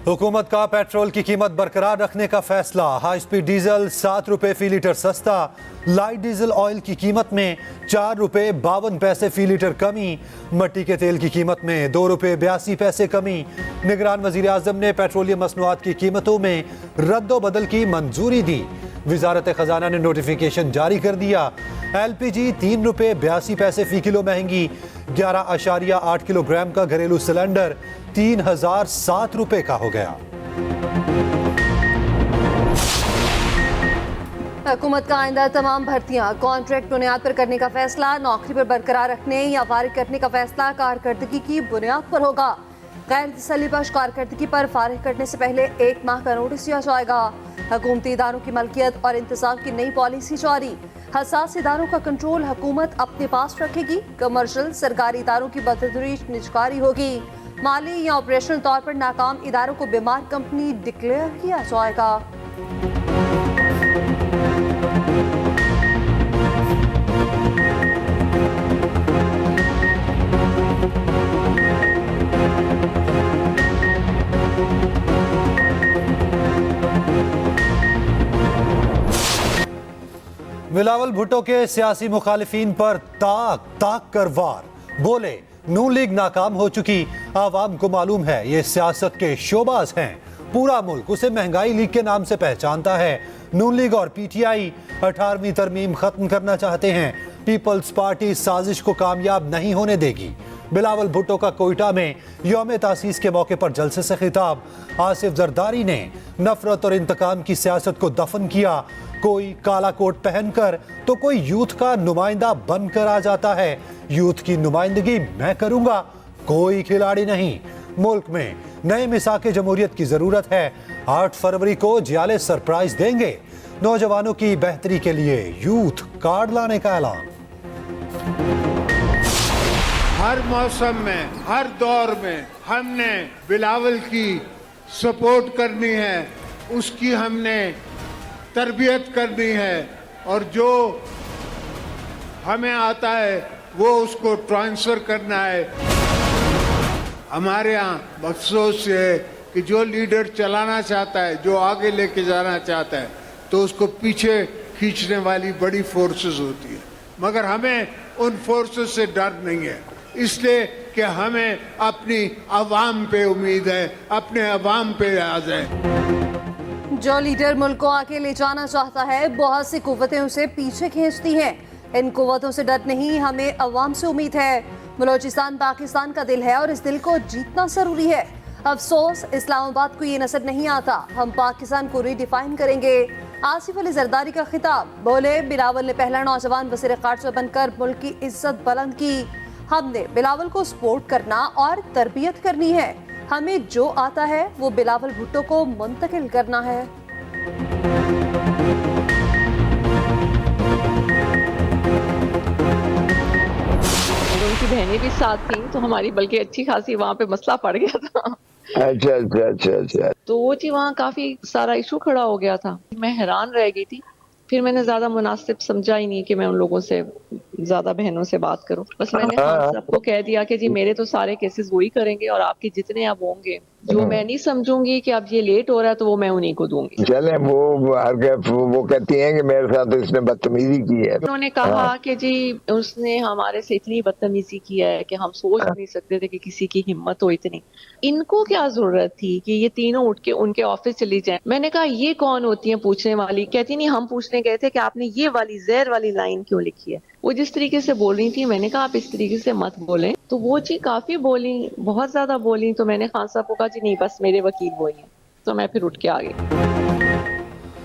हुकूमत का पेट्रोल की कीमत बरकरार रखने का फैसला। हाई स्पीड डीजल 7 रुपए फी लीटर सस्ता। लाइट डीजल ऑयल की कीमत में 4 रुपए 52 पैसे फी लीटर कमी। मट्टी के तेल की कीमत में 2 रुपए 82 पैसे कमी। निगरान वजीर आजम ने पेट्रोलियम मसनूआत की कीमतों में रद्दो बदल की मंजूरी दी। वजारत खजाना ने नोटिफिकेशन जारी कर दिया। LPG 3 रुपए 82 पैसे फी किलो महंगी। 11.8 किलोग्राम का घरेलू सिलेंडर 3007 रुपए का हो गया। हुकूमत का आइंदा तमाम भर्तियां कॉन्ट्रैक्ट बुनियाद पर करने का फैसला। नौकरी पर बरकरार रखने या फारिग करने का फैसला कारकर्दगी की बुनियाद पर होगा। गैर तसल्लीबख्श कारकर्दगी पर फारिग करने से पहले 1 माह का नोटिस दिया जाएगा। हुकूमती इदारों की मलकियत और इंतजाम की नई पॉलिसी जारी। हसास इदारों का कंट्रोल हुकूमत अपने पास रखेगी। कमर्शियल सरकारी इदारों की बतदरीज निजकारी होगी। माली या ऑपरेशनल तौर पर नाकाम इदारों को बीमार कंपनी डिक्लेयर किया जाएगा। बिलावल भुट्टो के सियासी मुखालिफिन पर ताक कर वार। बोले नून लीग नाकाम हो चुकी, आवाम को मालूम है ये सियासत के शोबाज हैं। पूरा मुल्क उसे महंगाई लीग के नाम से पहचानता है। नून लीग और PTI 18वीं तरमीम खत्म करना चाहते हैं। पीपल्स पार्टी साजिश को कामयाब नहीं होने देगी। बिलावल भुट्टो का कोयटा में यौम तासीस के मौके पर जलसे से खिताब। आसिफ जरदारी ने नफरत और इंतकाम की सियासत को दफन किया। कोई काला कोट पहनकर तो कोई यूथ का नुमाइंदा बनकर आ जाता है। यूथ की नुमाइंदगी मैं करूंगा, कोई खिलाड़ी नहीं। मुल्क में नए मिसाके जमहूरियत की जरूरत है। 8 फरवरी को जियाले सरप्राइज देंगे। नौजवानों की बेहतरी के लिए यूथ कार्ड लाने का ऐलान। हर मौसम में, हर दौर में हमने बिलावल की सपोर्ट करनी है, उसकी हमने तरबियत करनी है और जो हमें आता है वो उसको ट्रांसफर करना है। हमारे यहाँ अफसोस है कि जो लीडर चलाना चाहता है, जो आगे लेके जाना चाहता है, तो उसको पीछे खींचने वाली बड़ी फोर्सेस होती है। मगर हमें उन फोर्सेस से डर नहीं है, इसलिए कि हमें अपनी अवाम पे उम्मीद है, अपने अवाम पे आज है। जो लीडर मुल्क को आगे ले जाना चाहता है, बहुत सी कुव्वतें उसे पीछे खींचती हैं। इन कुव्वतों से डर नहीं, हमें अवाम से उम्मीद है। बलोचिस्तान पाकिस्तान का दिल है और इस दिल को जीतना जरूरी है। अफसोस इस्लामाबाद को ये नजर नहीं आता। हम पाकिस्तान को रीडिफाइन करेंगे। आसिफ अली जरदारी का खिताब। बोले बिलावल ने पहला नौजवान वज़ीर ख़ारजा बनकर मुल्क की इज्जत बुलंद की। हमने बिलावल को सपोर्ट करना और तरबियत करनी है। हमें जो आता है वो बिलावल भुट्टो को मुंतकिल करना है। उनकी बहनें भी साथ थी, तो हमारी बल्कि अच्छी खासी वहाँ पे मसला पड़ गया था। अच्छा। तो वो जी वहाँ काफी सारा इशू खड़ा हो गया था। मैं हैरान रह गई थी। फिर मैंने ज्यादा मुनासिब समझा ही नहीं कि मैं उन लोगों से ज्यादा बहनों से बात करूं। बस मैंने खान साहब को कह दिया कि जी मेरे तो सारे केसेस वही करेंगे और आपके जितने अब होंगे, जो मैं नहीं समझूंगी कि अब ये लेट हो रहा है, तो वो मैं उन्हीं को दूंगी। चले वो कहती हैं कि मेरे साथ तो इसने बदतमीजी की है। उन्होंने कहा कि जी उसने हमारे से इतनी बदतमीजी की है कि हम सोच नहीं सकते थे कि किसी की हिम्मत हो इतनी। इनको क्या जरूरत थी कि ये तीनों उठ के उनके ऑफिस चली जाएं। मैंने कहा ये कौन होती है पूछने वाली? कहती नहीं, हम पूछने गए थे कि आपने ये वाली जहर वाली लाइन क्यों लिखी है। वो जिस तरीके से बोल रही थी, मैंने कहा आप इस तरीके से मत बोलें। तो वो जी काफी बोली, बहुत ज्यादा बोली। तो मैंने खान साहब को कहा जी नहीं, बस मेरे वकील वही हैं। तो मैं फिर उठ के आ गई।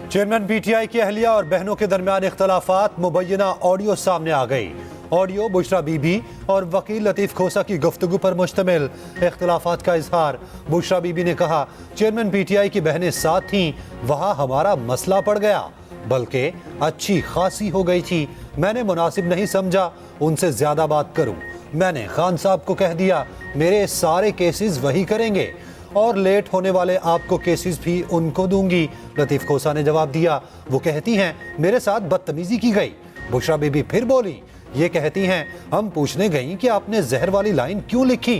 चेयरमैन PTI की अहलिया और बहनों के दरमियान इख्तलाफात। मुबैना ऑडियो सामने आ गई। ऑडियो बुशरा बीबी और वकील लतीफ खोसा की गुफ्तगू पर मुश्तमिल। इख्तलाफात का इजहार। बुशरा बीबी ने कहा चेयरमैन PTI की बहनें साथ थीं, वहाँ हमारा मसला पड़ गया, बल्कि अच्छी खासी हो गई थी। मैंने मुनासिब नहीं समझा उनसे ज्यादा बात करूं। मैंने खान साहब को कह दिया मेरे सारे केसेस वही करेंगे और लेट होने वाले आपको केसेस भी उनको दूंगी। लतीफ खोसा ने जवाब दिया वो कहती हैं मेरे साथ बदतमीजी की गई। बुशरा बीबी फिर बोली ये कहती हैं हम पूछने गई कि आपने जहर वाली लाइन क्यों लिखी।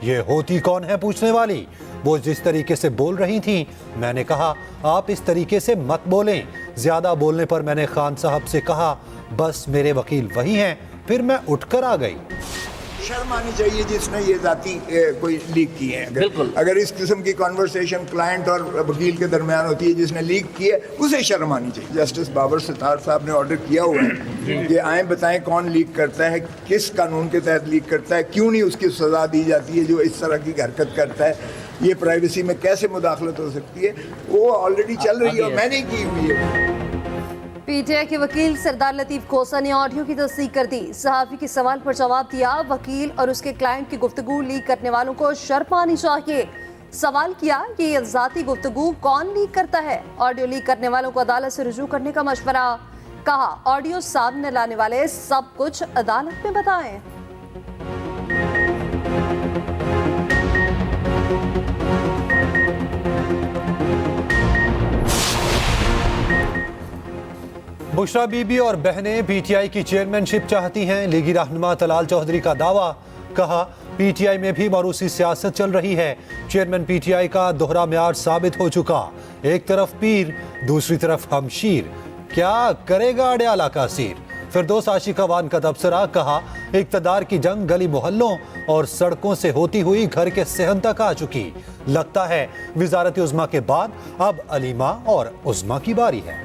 ये होती कौन है पूछने वाली। वो जिस तरीके से बोल रही थी, मैंने कहा आप इस तरीके से मत बोलें। ज्यादा बोलने पर मैंने खान साहब से कहा बस मेरे वकील वही हैं, फिर मैं उठकर आ गई। शर्म आनी चाहिए जिसने ये जाती कोई लीक की है। अगर इस किस्म की कॉन्वर्सेशन क्लाइंट और वकील के दरमियान होती है, जिसने लीक की है उसे शर्म आनी चाहिए। जस्टिस बाबर सितार साहब ने ऑर्डर किया हुआ है कि आए बताएं कौन लीक करता है, किस कानून के तहत लीक करता है, क्यों नहीं उसकी सजा दी जाती है जो इस तरह की हरकत करता है, ये प्राइवेसी में कैसे मुदाखलत हो सकती है। वो ऑलरेडी चल रही है और मैंने की हुई है। पीटीआई के वकील सरदार लतीफ खोसा ने ऑडियो की तस्दीक कर दी। सहाफी के सवाल पर जवाब दिया। वकील और उसके क्लाइंट की गुफ्तगू लीक करने वालों को शर्म आनी चाहिए। सवाल किया कि ये जाती गुफ्तगू कौन लीक करता है। ऑडियो लीक करने वालों को अदालत से रुजू करने का मशवरा। कहा ऑडियो सामने लाने वाले सब कुछ अदालत में बताएं। बुशरा बीबी और बहनें पीटीआई की चेयरमैनशिप चाहती हैं। लीगी रहनुमा तलाल चौधरी का दावा। कहा पीटीआई में भी मारूसी सियासत चल रही है। चेयरमैन पीटीआई का दोहरा म्यार साबित हो चुका। एक तरफ पीर, दूसरी तरफ हमशीर, क्या करेगा अडयाला का सीर। फिरदौस आशिकावान का तबसरा। कहा इक्तदार की जंग गली मोहल्लों और सड़कों से होती हुई घर के सहन तक आ चुकी। लगता है विजारत उज़्मा के बाद अब अलीमा और उज़्मा की बारी है।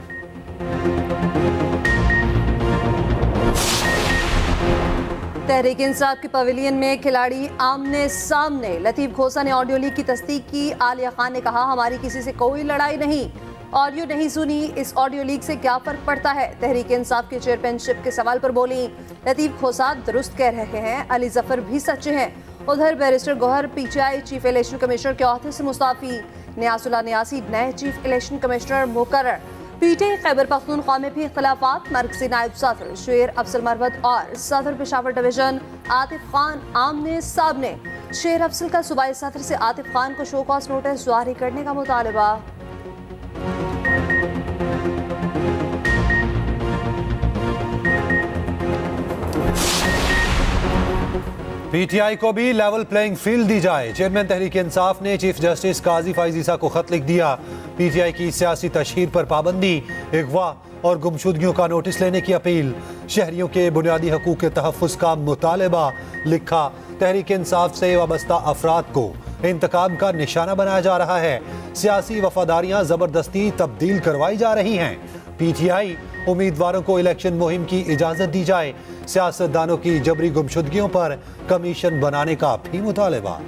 तहरीक इंसाफ के पवेलियन में खिलाड़ी आमने सामने। लतीफ खोसा ने ऑडियो लीक की तस्दीक की। आलिया खान ने कहा हमारी किसी से कोई लड़ाई नहीं, ऑडियो नहीं सुनी, इस ऑडियो लीक से क्या फर्क पड़ता है। तहरीक इंसाफ के चेयरमैनशिप के सवाल पर बोली लतीफ खोसा दुरुस्त कह रहे हैं, अली जफर भी सच्चे हैं। उधर barrister Gohar PTI chief election commissioner के ओहदे से मुस्ताफी। नियासुल्लाह नियासी नए चीफ इलेक्शन कमिश्नर मुकर्रर। पीटीआई खैबर पख्तूनख्वा में भी इख्तिलाफात। मरकजी नायब सदर शेर अफजल मरवत और सदर पेशावर डिवीजन आतिफ खान आमने सामने। शेर अफजल का सूबाई सदर से आतिफ खान को शो कॉज नोटिस जारी करने का मुतालबा। पीटीआई को भी लेवल प्लेइंग फील्ड दी जाए। चेयरमैन तहरीक इंसाफ ने चीफ जस्टिस काजी फाइजीसा को खत लिख दिया। पीटीआई की सियासी तशहीर पर पाबंदी, अगवा और गुमशुदगियों का नोटिस लेने की अपील। शहरियों के बुनियादी हकूक के तहफ़्फ़ुज़ का मुतालबा। लिखा तहरीक इंसाफ से वाबस्ता अफराद को इंतकाम का निशाना बनाया जा रहा है। सियासी वफादारियां ज़बरदस्ती तब्दील करवाई जा रही हैं। पीटीआई उम्मीदवारों को इलेक्शन मुहिम की इजाज़त दी जाए। सियासतदानों की जबरी गुमशुदगियों पर कमीशन बनाने का भी मुतालबा।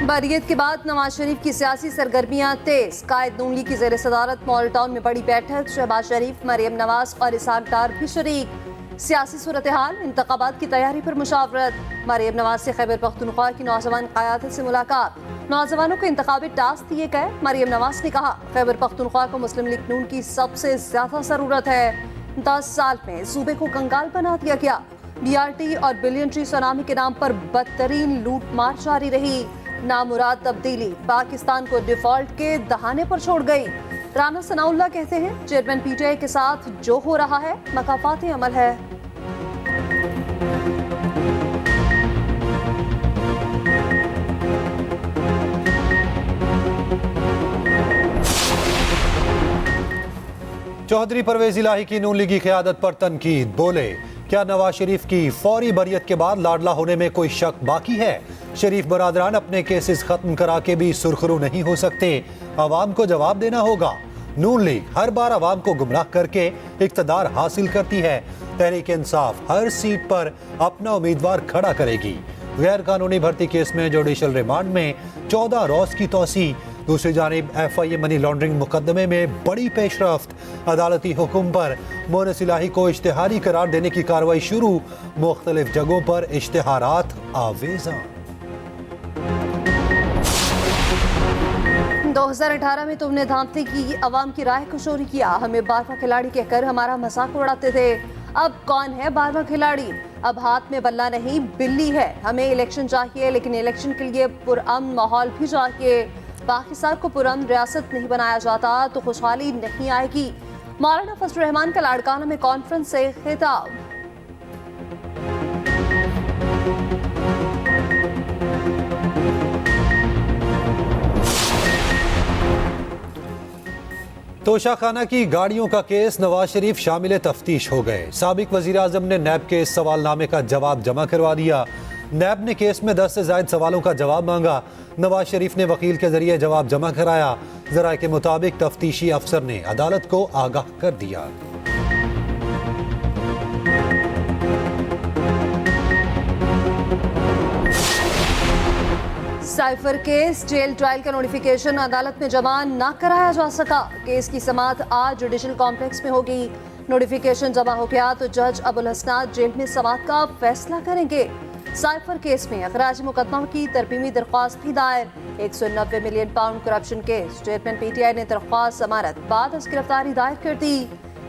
बरियत के बाद नवाज शरीफ की सियासी सरगर्मियां तेज। कायद नून लीग की ज़ेर सदारत मॉडल टाउन में बड़ी बैठक। शहबाज शरीफ, मरियम नवाज और इसहाक डार भी शरीक। सियासी सूरत हाल, इंतखाबात की तैयारी पर मुशावरत। मरियम नवाज से खैबर पख्तूनख्वा की नौजवान क़यादत से मुलाकात। नौजवानों को इंतखाबी टास्क दिए गए। मरियम नवाज ने कहा खैबर पख्तूनख्वा को मुस्लिम लीग नून की सबसे ज्यादा जरूरत है। 10 साल में सूबे को कंगाल बना दिया गया। BRT और बिलियन ट्री सुनामी के नाम पर बदतरीन लूट मार जारी रही। नामुराद तब्दीली पाकिस्तान को डिफॉल्ट के दहाने पर छोड़ गई। राना सनाउल्लाह कहते हैं चेयरमैन पीटीआई के साथ जो हो रहा है मकाफात अमल है। चौधरी परवेज इलाही की नून लीगी क़यादत पर तनकीद। बोले क्या नवाज शरीफ की फौरी बरियत के बाद लाडला होने में कोई शक बाकी है। शरीफ बरादरान अपने केसेस खत्म करा के भी सुरखरू नहीं हो सकते। आवाम को जवाब देना होगा। नून लीग हर बार आवाम को गुमराह करके इक्तदार हासिल करती है। तहरीक इंसाफ हर सीट पर अपना उम्मीदवार खड़ा करेगी। गैर कानूनी भर्ती केस में जुडिशल रिमांड में 14 रोज की तोसी। दूसरी जानिब FIA मनी लॉन्ड्रिंग मुकदमे में बड़ी पेशरफ्त। अदालती हुक्म पर मोनस इलाही को इश्तिहारी करार देने की कार्रवाई शुरू। मुख्तलिफ जगहों पर इश्तिहारात आवेजा। 2018 में तुमने धांधली की, अवाम की राय को चोरी किया, हमें 12वां खिलाड़ी कहकर हमारा मजाक उड़ाते थे। अब कौन है 12वां खिलाड़ी? अब हाथ में बल्ला नहीं बिल्ली है। हमें इलेक्शन चाहिए, लेकिन इलेक्शन के लिए पुरअमन माहौल भी चाहिए। पाकिस्तान को पुरअमन रियासत नहीं बनाया जाता तो खुशहाली नहीं आएगी। मौलाना फजल रहमान का लाड़काना में कॉन्फ्रेंस से खिताब। तोशाखाना की गाड़ियों का केस नवाज शरीफ शामिल तफ्तीश हो गए। साबिक वजीर आजम ने नैब के सवालनामे का जवाब जमा करवा दिया। नैब ने केस में 10 से ज्यादा सवालों का जवाब मांगा। नवाज शरीफ ने वकील के जरिए जवाब जमा कराया। जराये के मुताबिक तफ्तीशी अफसर ने अदालत को आगाह कर दिया। साइफर केस जेल ट्रायल का नोटिफिकेशन अदालत में जमा न कराया जा सका। केस की समाअत आज जुडिशल कॉम्प्लेक्स में होगी। नोटिफिकेशन जमा हो गया तो जज अबुल हसनात जेल में समाअत का फैसला करेंगे। साइफर केस में अखराज मुकदमा की तरमीमी दरख्वास्त भी दायर। 190 million pound corruption case. Chairman PTI ने दरख्वास्त जमानत बाद अज गिरफ्तारी दायर कर दी।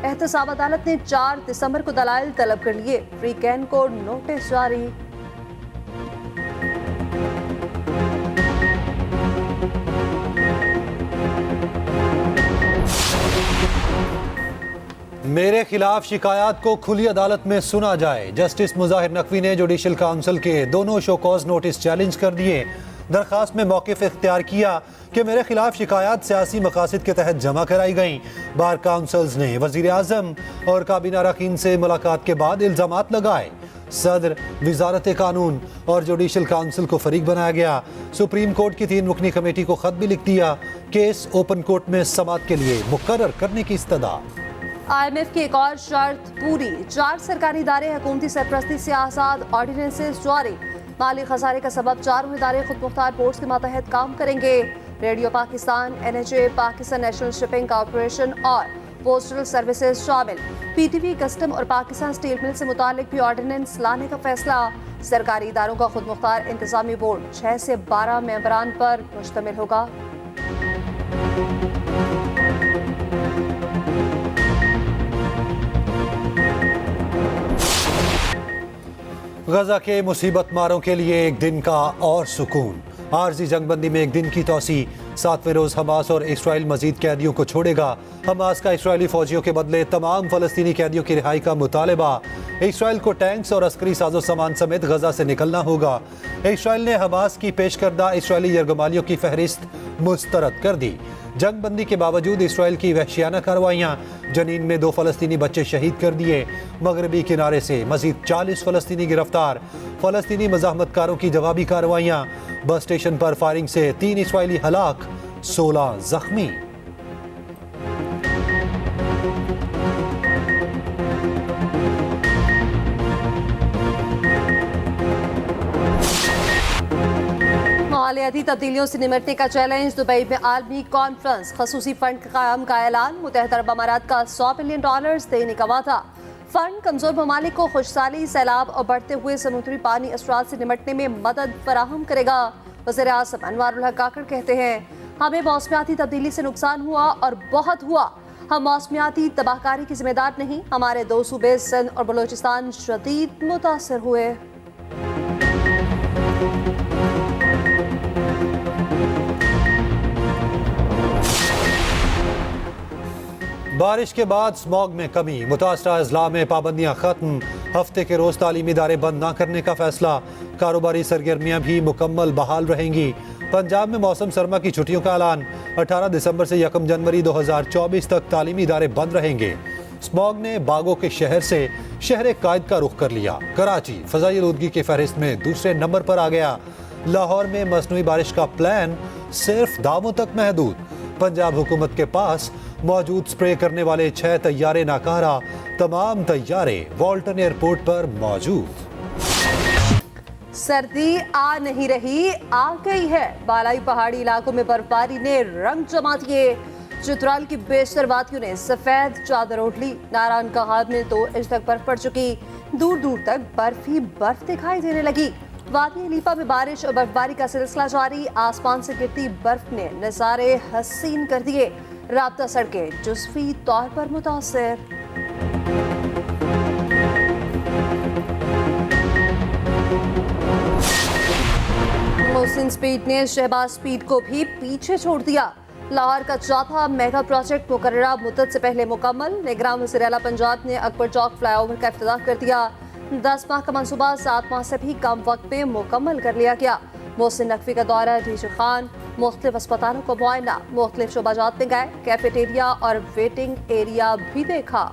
एहतसाब अदालत ने 4 दिसंबर को दलाइल तलब कर लिए। फ्री कैन को नोटिस जारी। मेरे खिलाफ शिकायत को खुली अदालत में सुना जाए। जस्टिस मुजाहिर नकवी ने जुडिशल काउंसिल के दोनों शोकॉज नोटिस चैलेंज कर दिए। दरखास्त में मौक़िफ़ इख्तियार किया कि मेरे खिलाफ शिकायत सियासी मकासद के तहत जमा कराई गई। बार काउंसिल्स ने वज़ीर आज़म और काबीना अरकान से मुलाकात के बाद इल्ज़ामात लगाए। सदर, वजारत कानून और जुडिशल काउंसिल को फरीक बनाया गया। सुप्रीम कोर्ट की 3 रुकनी कमेटी को खत भी लिख दिया। केस ओपन कोर्ट में समाअत के लिए मुकर्रर करने की इस्तदा। IMF की एक और शर्त पूरी। 4 सरकारी इदारे हुकूमती सरपरस्ती से आज़ाद। ऑर्डिनेंसेस जारी। माली खसारे का सबब 4 इदारे खुद मुख्तार बोर्ड्स के मातहत काम करेंगे। Radio Pakistan, NHA, Pakistan national shipping corporation और पोस्टल सर्विसेज शामिल। PTV, कस्टम और पाकिस्तान स्टील मिल से मुतालिक भी ऑर्डिनेंस लाने का फैसला। सरकारी इदारों का खुद मुख्तार इंतजामी बोर्ड 6 से 12 मेंबरान पर मुश्तमिल होगा। गजा के मुसीबत मारों के लिए एक दिन का और सुकून। आरजी जंगबंदी में एक दिन की तोसी। 7वें रोज हमास और इसराइल मजीद कैदियों को छोड़ेगा। हमास का इसराइली फौजियों के बदले तमाम फलस्तीनी कैदियों की रिहाई का मुतालबा। इसराइल को टैंक्स और अस्करी साजो सामान समेत गजा से निकलना होगा। इसराइल ने हमास की पेश करदा इसराइली यरगमालियों की फहरिस्त मुस्तरद कर दी। जंगबंदी के बावजूद इसराइल की वहशियाना कार्रवाइयाँ। जनीन में 2 फलस्तीनी बच्चे शहीद कर दिए। मगरबी किनारे से मजीद 40 फलस्तीनी गिरफ्तार। फलस्तीनी मज़ाहमतकारों की जवाबी कार्रवाइयाँ। बस स्टेशन पर फायरिंग से 3 इसराइली हलाक, 16 जख्मी। मालियाती तब्दीलियों से निमटने का चैलेंज। दुबई में आलमी कॉन्फ्रेंस। खसूसी फंड के क़याम का ऐलान। मुत्तहिदा अरब अमारात का $100 बिलियन देने का वादा। फंड कमजोर ममालिक को खुशहाली, सैलाब और बढ़ते हुए समुद्री पानी असरात से निमटने में मदद फराहम करेगा। वज़ीर आज़म अनवारुल हक काकड़ कहते हैं, हमें मौसमियाती तब्दीली से नुकसान हुआ और बहुत हुआ। हम मौसमियाती तबाहकारी की जिम्मेदार नहीं। हमारे 2 सूबे सिंध और बलोचिस्तान शदीद मुतासर हुए। बारिश के बाद स्मॉग में कमी। मुतासरा अजला में पाबंदियां खत्म। हफ्ते के रोज तालीमी इदारे बंद न करने का फैसला। कारोबारी सरगर्मियां भी मुकम्मल बहाल रहेंगी। पंजाब में मौसम सरमा की छुट्टियों का ऐलान। 18 दिसंबर से 1 जनवरी 2024 तक तालीमी इदारे बंद रहेंगे। स्मॉग ने बागों के शहर से शहर कायद का रुख कर लिया। कराची फजाई आलूदगी की फहरिस्त में दूसरे नंबर पर आ गया। लाहौर में मसनूई बारिश का प्लान सिर्फ दावों तक महदूद। पंजाब हुकूमत के पास मौजूद स्प्रे करने वाले 6 तैयारे नाकारा। तमाम तैयारे वॉल्टन एयरपोर्ट पर मौजूद। सर्दी आ नहीं रही, आ गई है। बालाई पहाड़ी इलाकों में बर्फबारी ने रंग जमा दिए। चित्राल की बेशतर वादियों ने सफेद चादर ओढ़ ली। नारायण कहार में तो 2 इंच तक बर्फ पड़ चुकी। दूर दूर तक बर्फ ही बर्फ दिखाई देने लगी। वादी लीपा में बारिश और बर्फबारी का सिलसिला जारी। आसमान से गिरती बर्फ ने नजारे हसीन कर दिए। राब्ता सड़कें जुज़वी तौर पर मुतासिर। मोहसिन स्पीड ने शहबाज स्पीड को भी पीछे छोड़ दिया। लाहौर का चौथा मेगा प्रोजेक्ट मुकर्ररा मुद्दत से पहले मुकम्मल। निगरान वज़ीर आला पंजाब ने अकबर चौक फ्लाईओवर का इफ्तिताह कर दिया। 10 माह का मंसूबा 7 माह से भी कम वक्त में मुकम्मल कर लिया गया। मोहसिन नकवी का दौरा डीजी खान, मुख्तलिफ अस्पतालों को मुआयना, मुख्तलिफ शोबाजात में गए, कैफेटेरिया और वेटिंग एरिया भी देखा।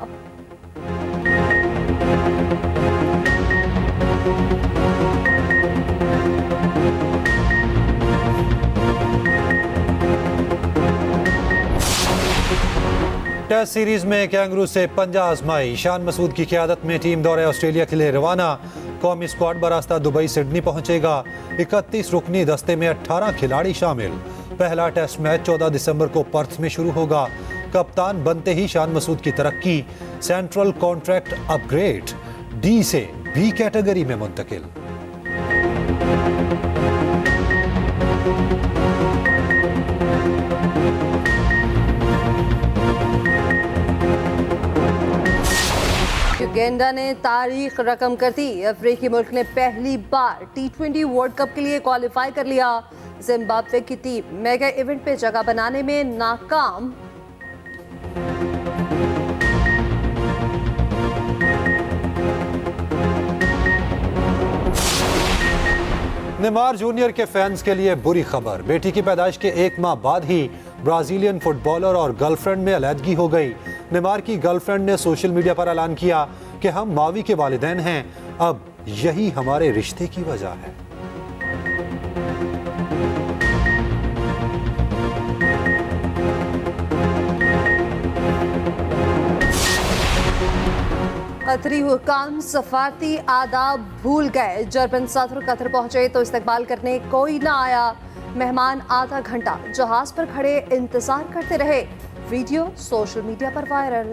टेस्ट सीरीज में कैंगरू से पंजा आजमाई। शान मसूद की क़यादत में टीम दौरे ऑस्ट्रेलिया के लिए रवाना। कौमी स्क्वाड बरास्ता दुबई सिडनी पहुंचेगा। 31 रुकनी दस्ते में 18 खिलाड़ी शामिल। पहला टेस्ट मैच 14 दिसंबर को पर्थ में शुरू होगा। कप्तान बनते ही शान मसूद की तरक्की, सेंट्रल कॉन्ट्रैक्ट अपग्रेड, डी से बी कैटेगरी में मुंतकिल। युगांडा ने तारीख रकम कर दी। अफ्रीकी मुल्क ने पहली बार T20 वर्ल्ड कप के लिए क्वालिफाई कर लिया। जिम्बाब्वे की टीम मेगा इवेंट पे जगह बनाने में नाकाम। नेमार जूनियर के फैंस के लिए बुरी खबर। बेटी की पैदाइश के 1 माह बाद ही ब्राजीलियन फुटबॉलर और गर्लफ्रेंड में अलहदगी हो गई। नेमार की गर्लफ्रेंड ने सोशल मीडिया पर ऐलान किया कि हम मावी के वालिदैन हैं, अब यही हमारे रिश्ते की वजह है। कतरी हुकाम सफारती आदाब भूल गए। जर्मन सदर कतर पहुंचे तो इस्तकबाल करने कोई ना आया। मेहमान आधा घंटा जहाज पर खड़े इंतजार करते रहे। वीडियो सोशल मीडिया पर वायरल।